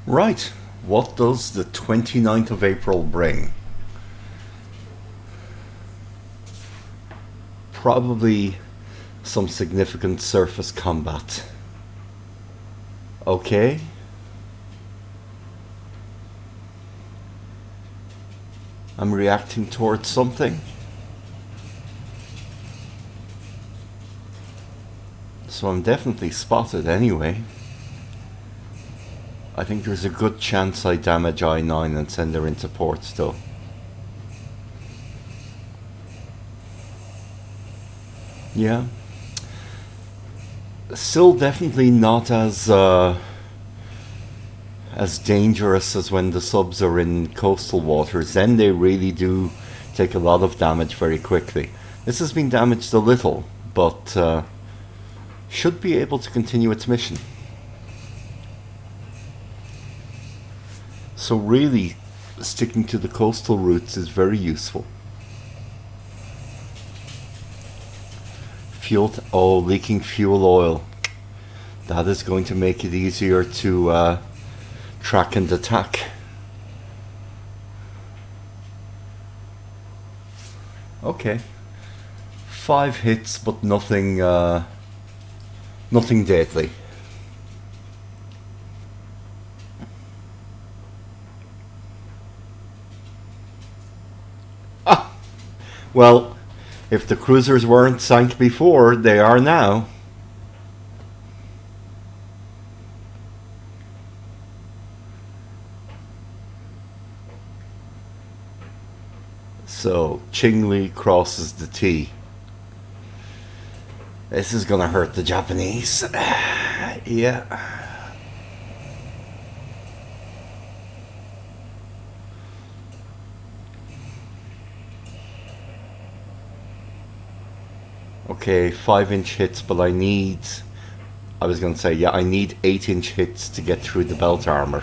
Right, what does the 29th of April bring? Probably some significant surface combat. Okay, I'm reacting towards something. So I'm definitely spotted anyway. I think there's a good chance I damage I-9 and send her into port still. Yeah. Still definitely not as dangerous as when the subs are in coastal waters. Then they really do take a lot of damage very quickly. This has been damaged a little, but should be able to continue its mission. So really, sticking to the coastal routes is very useful. Leaking fuel oil. That is going to make it easier to track and attack. Okay. 5 hits, but nothing deadly. Ah! Well, if the cruisers weren't sank before, they are now. So, Chingli crosses the T. This is gonna hurt the Japanese. Yeah. Okay, 5-inch hits, but I need... I was gonna say, yeah, I need 8-inch hits to get through the belt armor.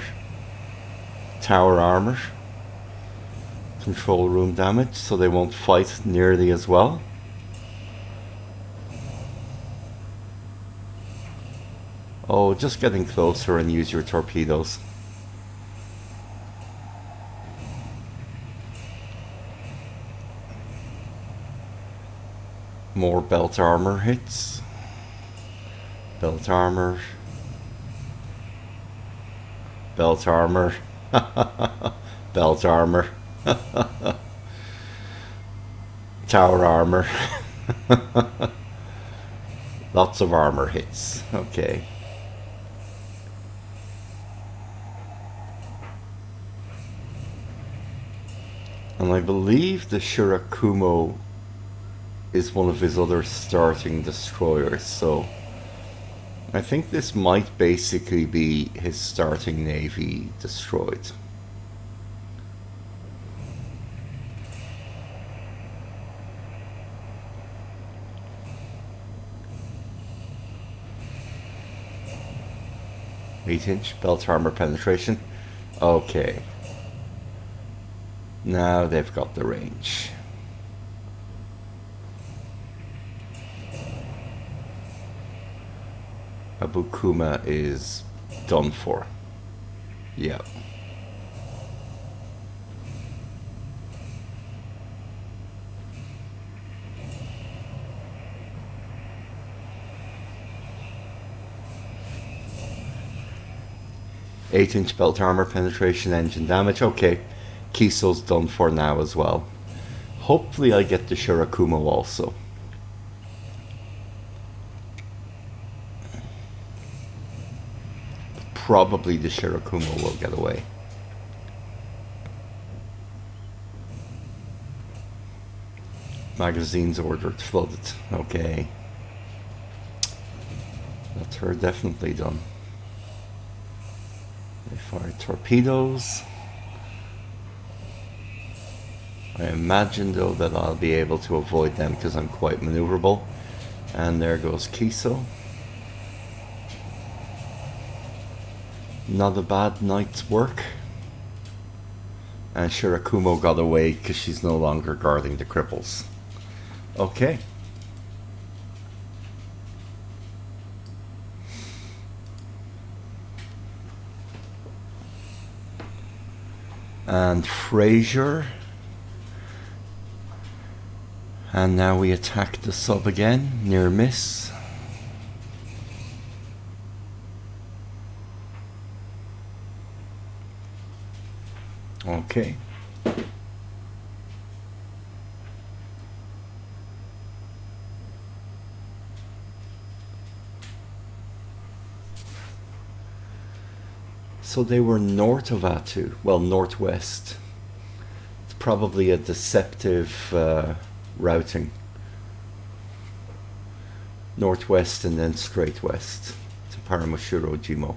Tower armor. Control room damage, so they won't fight nearly as well. Oh, just getting closer and use your torpedoes. More belt armor hits. Belt armor. Belt armor. Belt armor. Tower armor. Lots of armor hits. Okay. And I believe the Shirakumo is one of his other starting destroyers, so I think this might basically be his starting navy destroyed. Eight-inch belt armor penetration. Okay. Now they've got the range. Abukuma is done for. Yeah. Eight-inch belt armor penetration, engine damage. Okay, Kiso's done for now as well. Hopefully I get the Shirakumo also. Probably the Shirakumo will get away. Magazines ordered flooded. Okay. That's her definitely done. They fire torpedoes. I imagine though that I'll be able to avoid them because I'm quite maneuverable. And there goes Kiso. Not a bad night's work. And Shirakumo got away because she's no longer guarding the Cripples. Okay. and Fraser. And now we attack the sub again, near miss. Okay. So they were north of Atu, well, northwest. It's probably a deceptive routing. Northwest and then straight west to Paramashuro Jimo.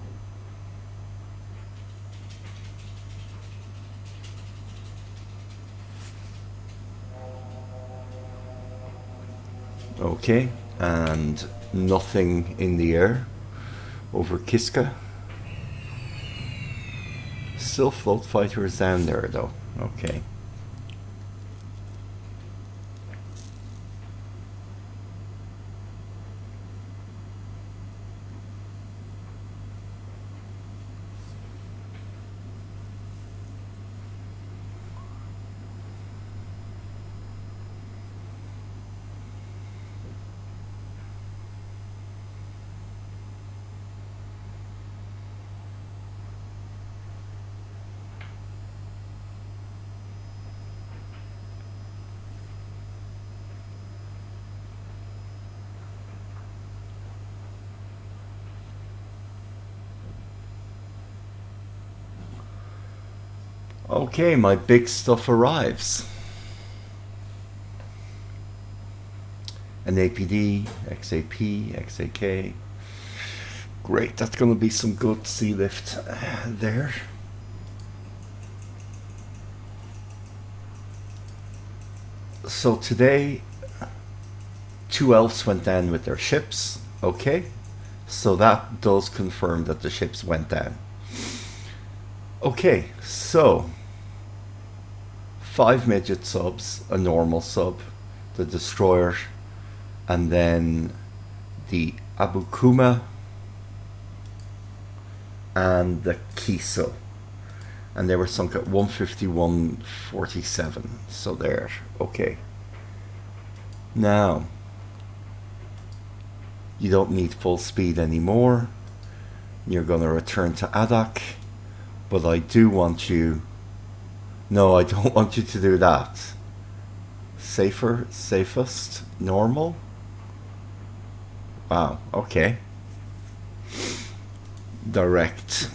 Okay, and nothing in the air over Kiska. Still float fighters down there though. Okay. Okay, my big stuff arrives. An APD, XAP, XAK. Great, that's going to be some good sea lift there. So today, 2 elves went down with their ships. Okay, so that does confirm that the ships went down. Okay, so 5 midget subs, a normal sub, the destroyer, and then the Abukuma and the Kiso. And they were sunk at 151.47. So there, okay. Now, you don't need full speed anymore. You're going to return to Adak. But I do want you... No, I don't want you to do that. Safer, safest, normal? Wow, okay. Direct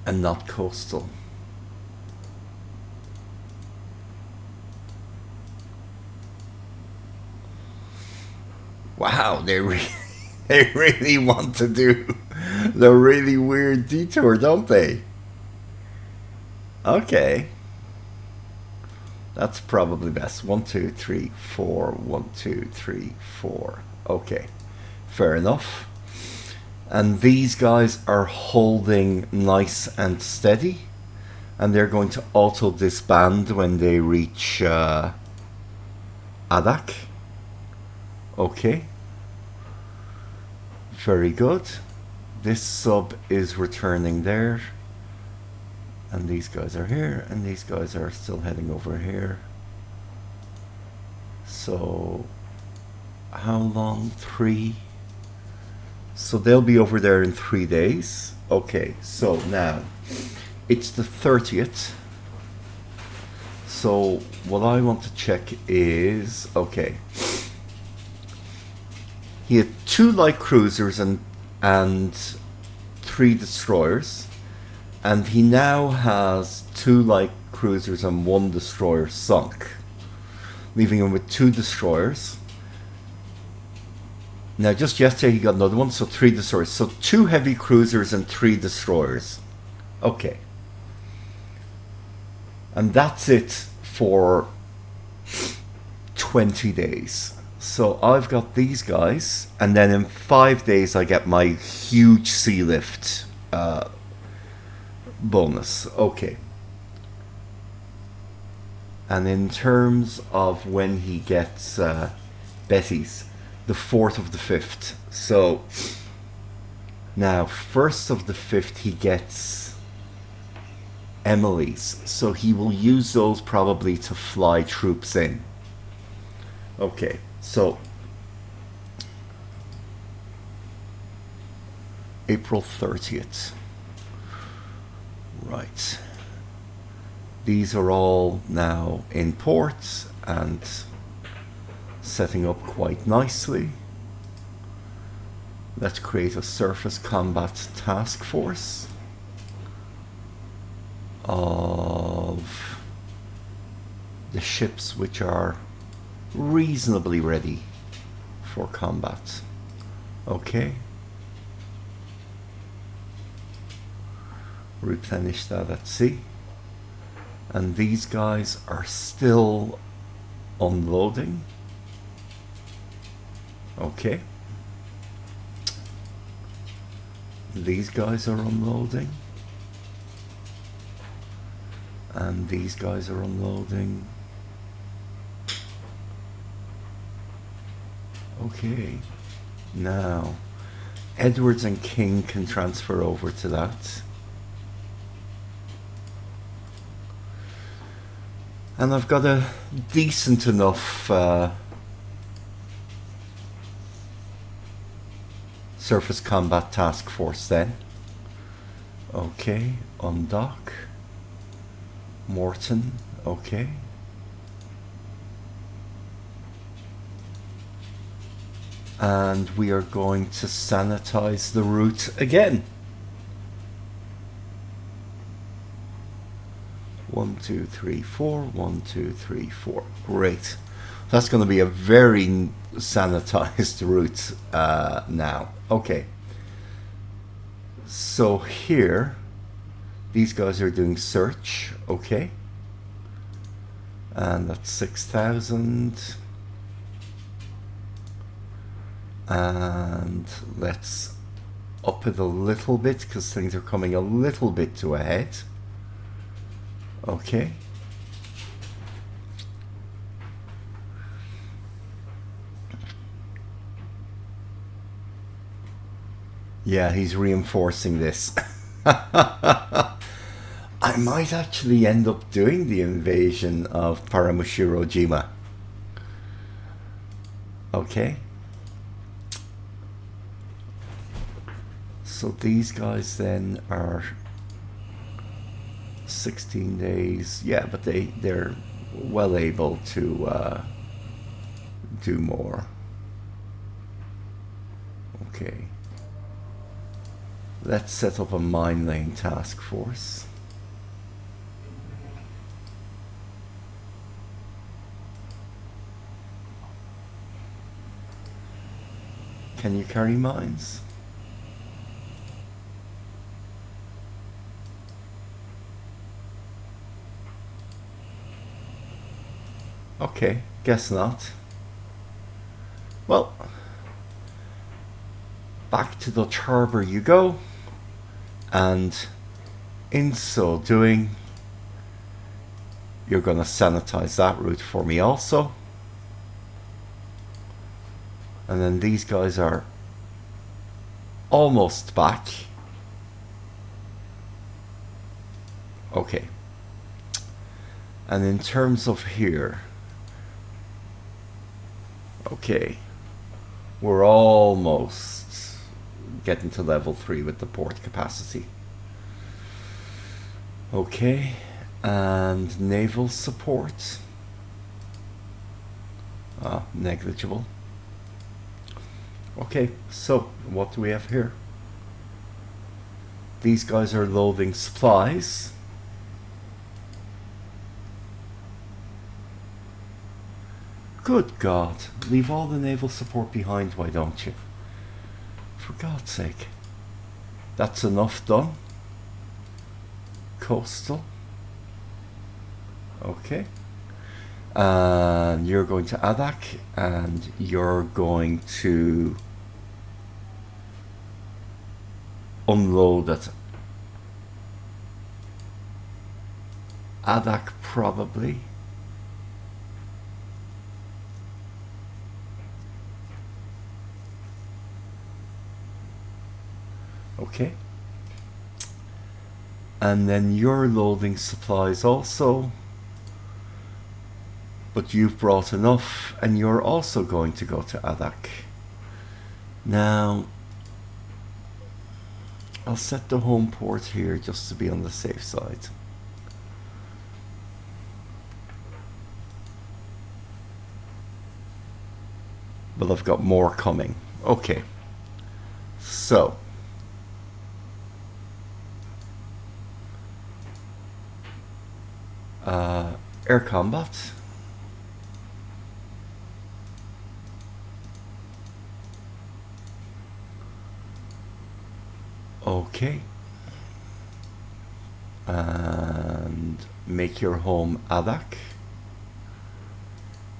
and not coastal. Wow, they really want to do the really weird detour, don't they? Okay. That's probably best. 1, 2, 3, 4. 1, 2, 3, 4. Okay. Fair enough. And these guys are holding nice and steady. And they're going to auto disband when they reach Adak. Okay. Very good. This sub is returning there. And these guys are here, and these guys are still heading over here. So, how long? 3? So they'll be over there in 3 days. Okay, so now, it's the 30th. So, what I want to check is, okay. He had 2 light cruisers and 3 destroyers. And he now has 2 light cruisers and 1 destroyer sunk, leaving him with 2 destroyers. Now, just yesterday he got another one, so 3 destroyers. So 2 heavy cruisers and 3 destroyers. Okay. And that's it for 20 days. So I've got these guys, and then in 5 days I get my huge sea lift bonus. Okay. And in terms of when he gets Betty's, the 4th of the 5th. So now 1st of the 5th he gets Emily's, so he will use those probably to fly troops in. Okay, so April 30th. Right. These are all now in port and setting up quite nicely. Let's create a surface combat task force of the ships which are reasonably ready for combat. Okay. Replenish that at sea. And these guys are still unloading. Okay. These guys are unloading. And these guys are unloading. Okay. Now, Edwards and King can transfer over to that. And I've got a decent enough surface combat task force then. Okay, undock. Morton, okay. And we are going to sanitize the route again. 1, 2, 3, 4. 1, 2, 3, 4. Great. That's going to be a very sanitized route now. Okay. So here, these guys are doing search. Okay. And that's 6,000. And let's up it a little bit because things are coming a little bit to a head. Okay. Yeah, he's reinforcing this. I might actually end up doing the invasion of Paramushiro-jima. Okay. So these guys then are 16 days. Yeah, but they're well able to do more. Okay. Let's set up a mine lane task force. Can you carry mines? Okay, guess not. Well, back to Dutch Harbour you go, and in so doing, you're going to sanitize that route for me also. And then these guys are almost back. Okay. And in terms of here, okay, we're almost getting to level 3 with the port capacity. Okay, and naval support. Negligible. Okay, so what do we have here? These guys are loading supplies. Good God, leave all the naval support behind, why don't you? For God's sake. That's enough done. Coastal. Okay. And you're going to Adak, and you're going to unload at Adak probably. Okay. And then you're loading supplies also. But you've brought enough, and you're also going to go to Adak. Now, I'll set the home port here just to be on the safe side. But I've got more coming. Okay. So. Air combat. Okay. And make your home Adak.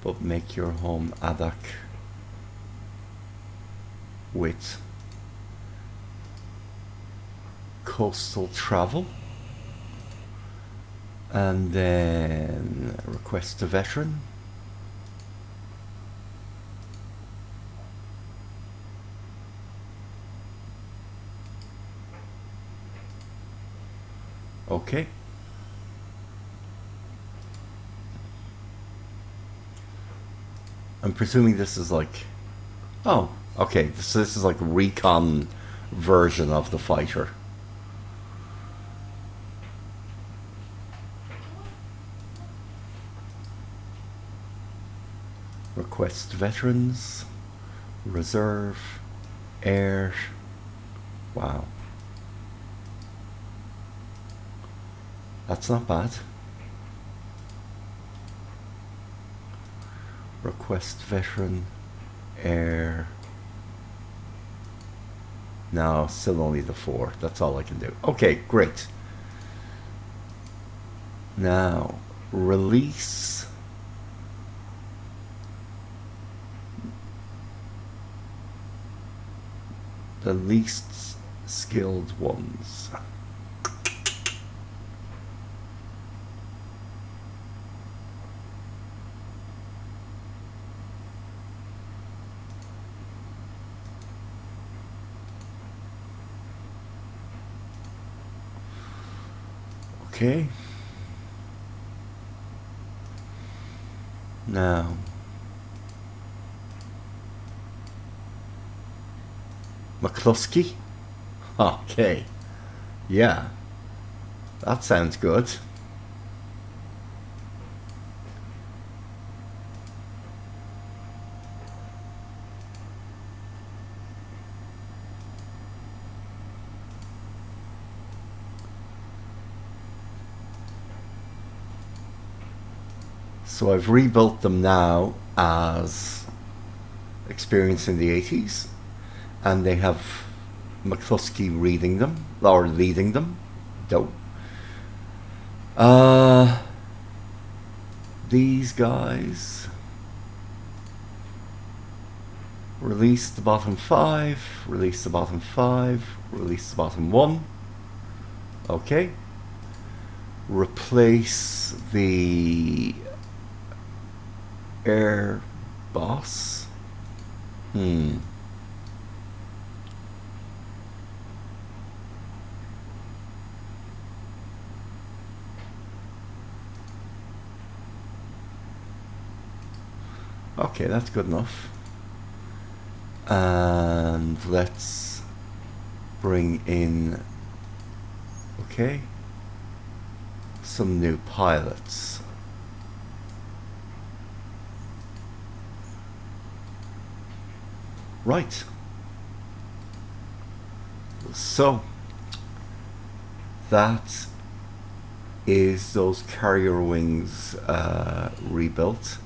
But make your home Adak with coastal travel. And then request a veteran. Okay. I'm presuming this is like... Oh, okay. So this is like a recon version of the fighter. Request veterans, reserve, air. Wow. That's not bad. Request veteran, air. No, still only the 4. That's all I can do. Okay, great. Now, release. The least skilled ones. Okay. Now, McCluskey? Okay. Yeah. That sounds good. So I've rebuilt them now as experience in the 80s. And they have McCluskey reading them, or leading them. Dope. These guys. Release the bottom 5, release the bottom 5, release the bottom 1. Okay. Replace the air boss. Okay, that's good enough. And let's bring in, okay, some new pilots. Right. So that is those carrier wings rebuilt.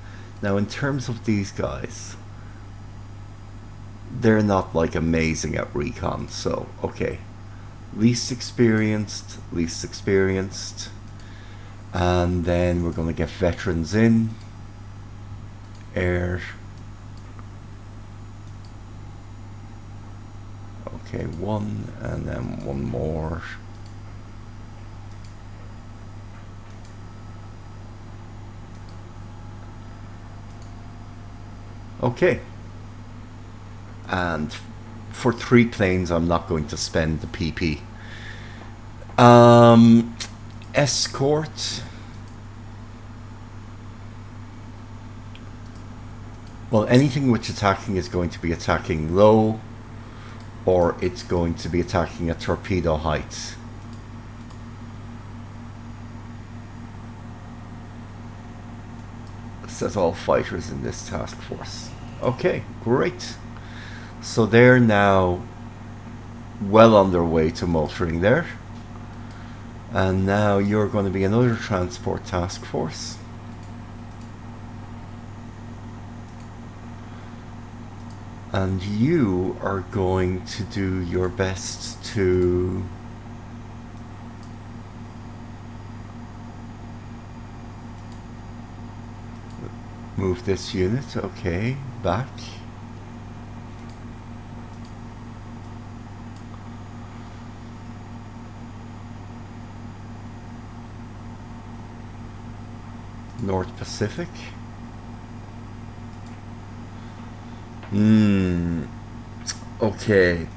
Now in terms of these guys, they're not like amazing at recon, so okay. Least experienced, and then we're going to get veterans in. Air. Okay, 1 and then 1 more. Okay. And for 3 planes, I'm not going to spend the PP. Escort. Well, anything which attacking is going to be attacking low, or it's going to be attacking at torpedo height. Set all fighters in this task force. Okay, great. So they're now well on their way to motoring there. And now you're going to be another transport task force. And you are going to do your best to move this unit. Okay, back. North Pacific. Okay.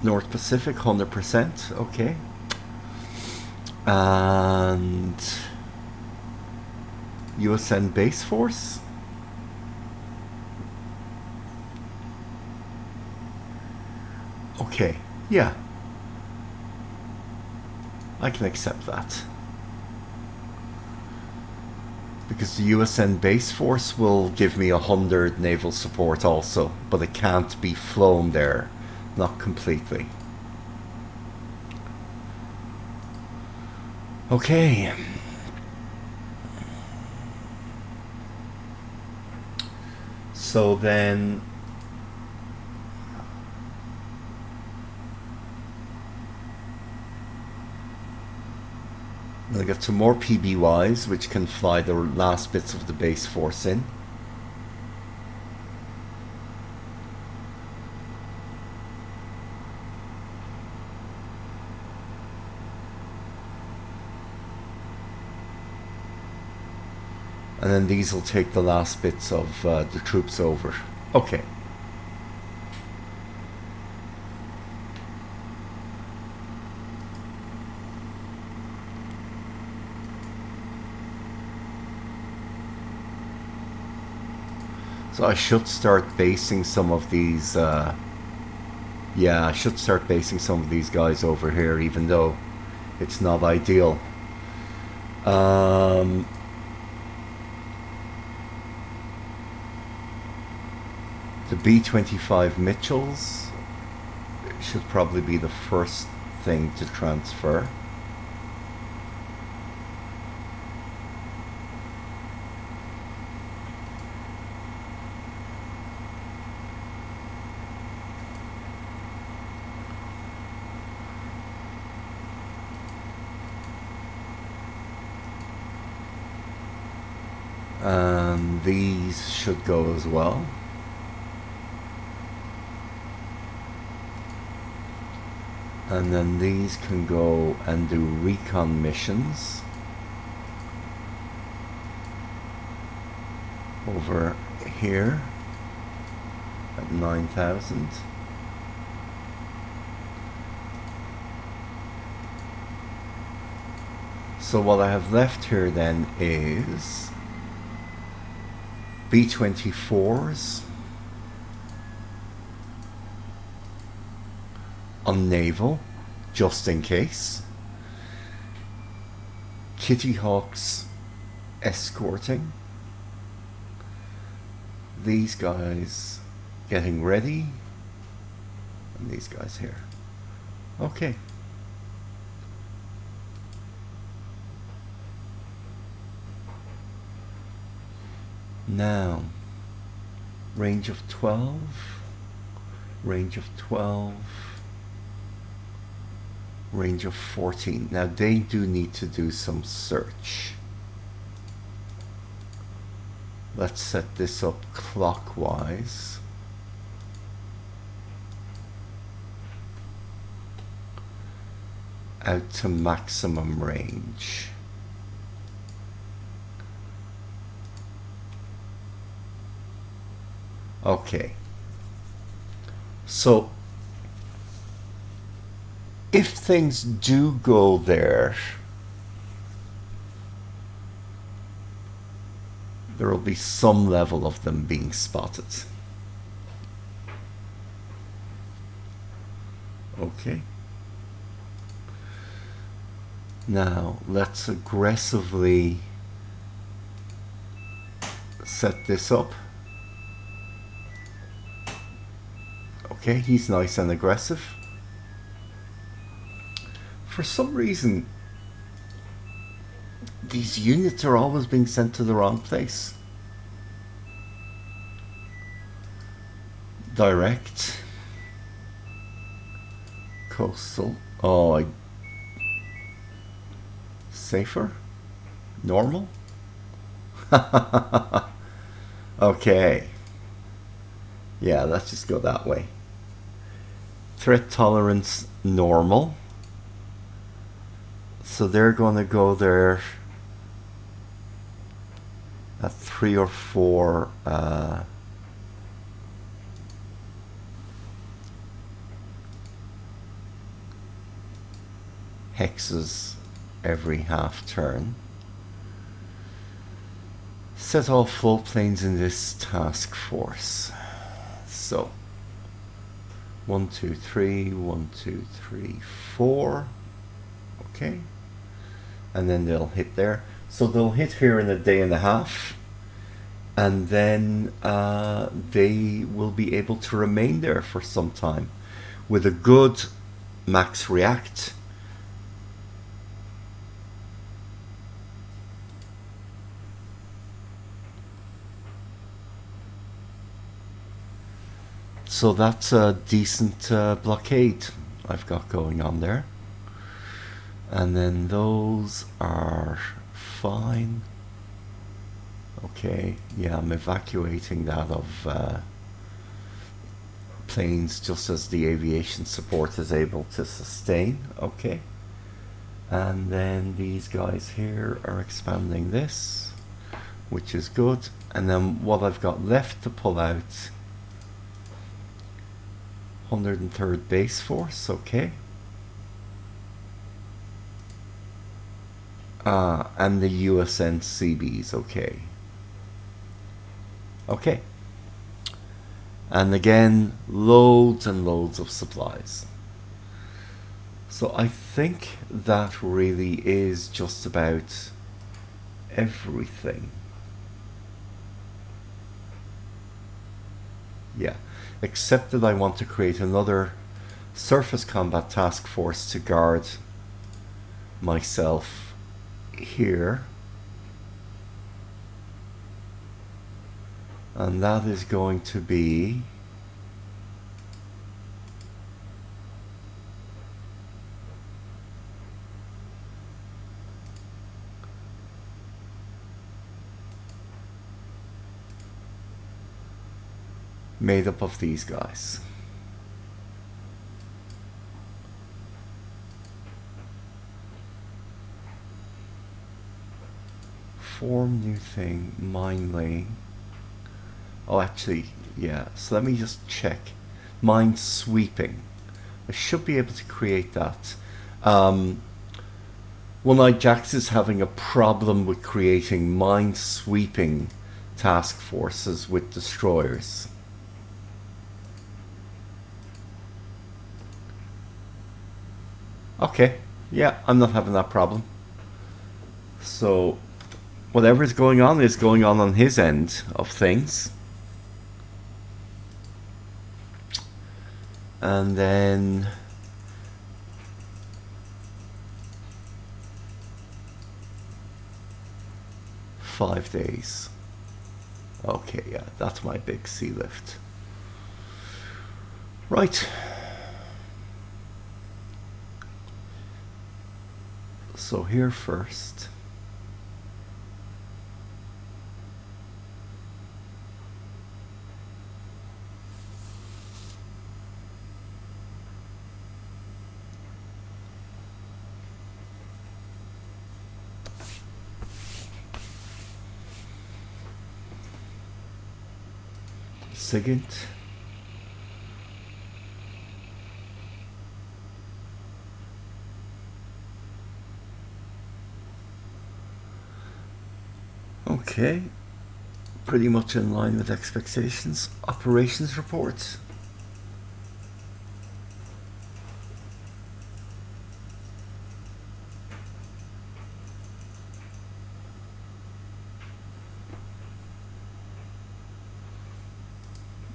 North Pacific, 100%. Okay. And USN Base Force. Okay. Yeah. I can accept that. Because the USN Base Force will give me 100 naval support also, but it can't be flown there, not completely. Okay. So then I'll get some more PBYs, which can fly the last bits of the base force in. And then these will take the last bits of the troops over. Okay. So I should start basing some of these, yeah, I should start basing some of these guys over here, even though it's not ideal. The B-25 Mitchells should probably be the first thing to transfer. And these should go as well. And then these can go and do recon missions over here at 9,000. So what I have left here then is B-24s on naval, just in case. Kitty Hawks escorting. These guys getting ready. And these guys here. Okay. Now, range of 12, range of 12, range of 14. Now they do need to do some search. Let's set this up clockwise. Out to maximum range. Okay, so if things do go there, there will be some level of them being spotted. Okay. Now let's aggressively set this up. Okay, he's nice and aggressive. For some reason, these units are always being sent to the wrong place. Direct. Coastal. Oh, safer? Normal? Okay. Yeah, let's just go that way. Threat tolerance, normal. So they're going to go there at 3 or 4 hexes every half turn. Set all float planes in this task force. So 1, 2, 3, 1, 2, 3, 4. Okay. And then they'll hit there. So they'll hit here in a day and a half. And then they will be able to remain there for some time with a good max react. So that's a decent blockade I've got going on there. And then those are fine. Okay, yeah, I'm evacuating that of planes just as the aviation support is able to sustain. Okay. And then these guys here are expanding this, which is good. And then what I've got left to pull out, 103rd Base Force, okay. And the USN CBs, okay. Okay. And again, loads and loads of supplies. So I think that really is just about everything. Yeah. Except that I want to create another surface combat task force to guard myself here. And that is going to be made up of these guys. Form new thing, mine laying. Oh, actually, yeah. So let me just check. Mine sweeping. I should be able to create that. 1EyedJacks is having a problem with creating mine sweeping task forces with destroyers. Okay, yeah, I'm not having that problem. So whatever is going on his end of things. And then five days. Okay, yeah, that's my big sea lift. Right. So here first. Sigint. Okay, pretty much in line with expectations. Operations report.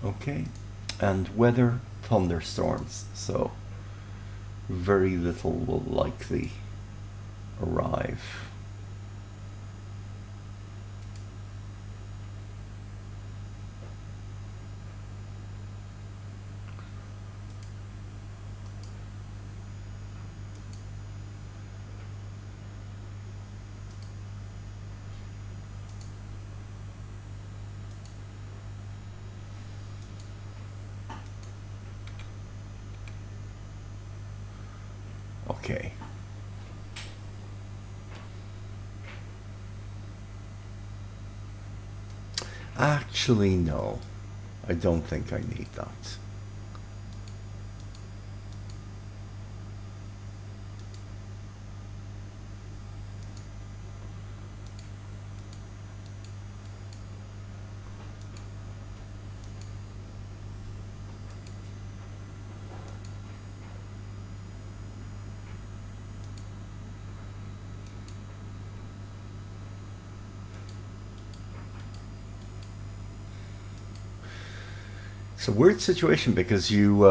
Okay, and weather, thunderstorms, so very little will likely arrive. Okay. Actually, no. I don't think I need that. It's a weird situation because you've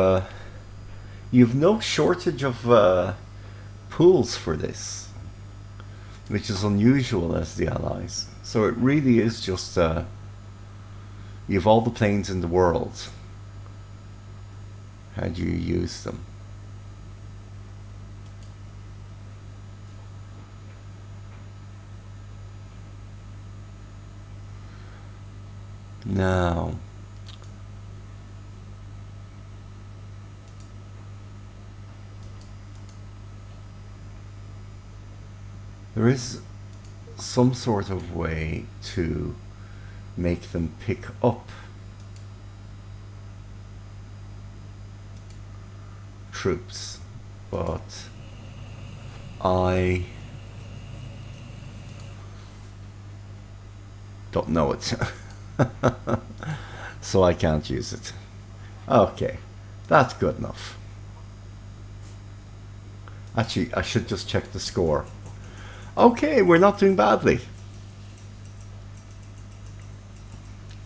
no shortage of pools for this, which is unusual as the Allies. So it really is just you have all the planes in the world. How do you use them? Now, there is some sort of way to make them pick up troops, but I don't know it. So I can't use it. Okay, that's good enough. Actually, I should just check the score. Okay, we're not doing badly.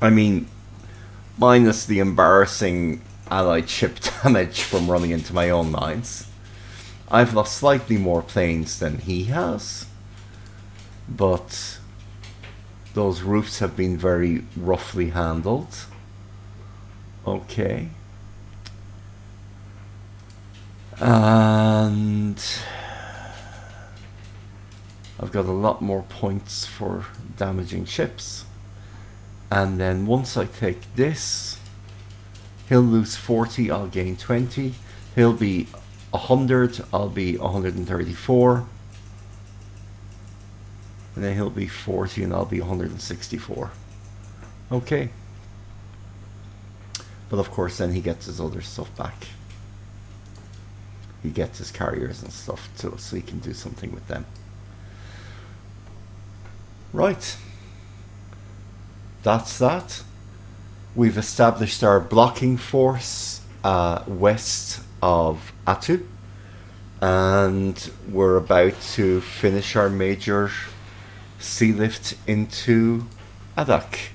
I mean, minus the embarrassing Allied ship damage from running into my own mines. I've lost slightly more planes than he has, but those roofs have been very roughly handled. Okay. And I've got a lot more points for damaging ships. And then once I take this, he'll lose 40, I'll gain 20. He'll be 100, I'll be 134. And then he'll be 40 and I'll be 164. Okay. But of course then he gets his other stuff back. He gets his carriers and stuff too, so he can do something with them. Right. That's that. We've established our blocking force west of Atu. And we're about to finish our major sea lift into Adak.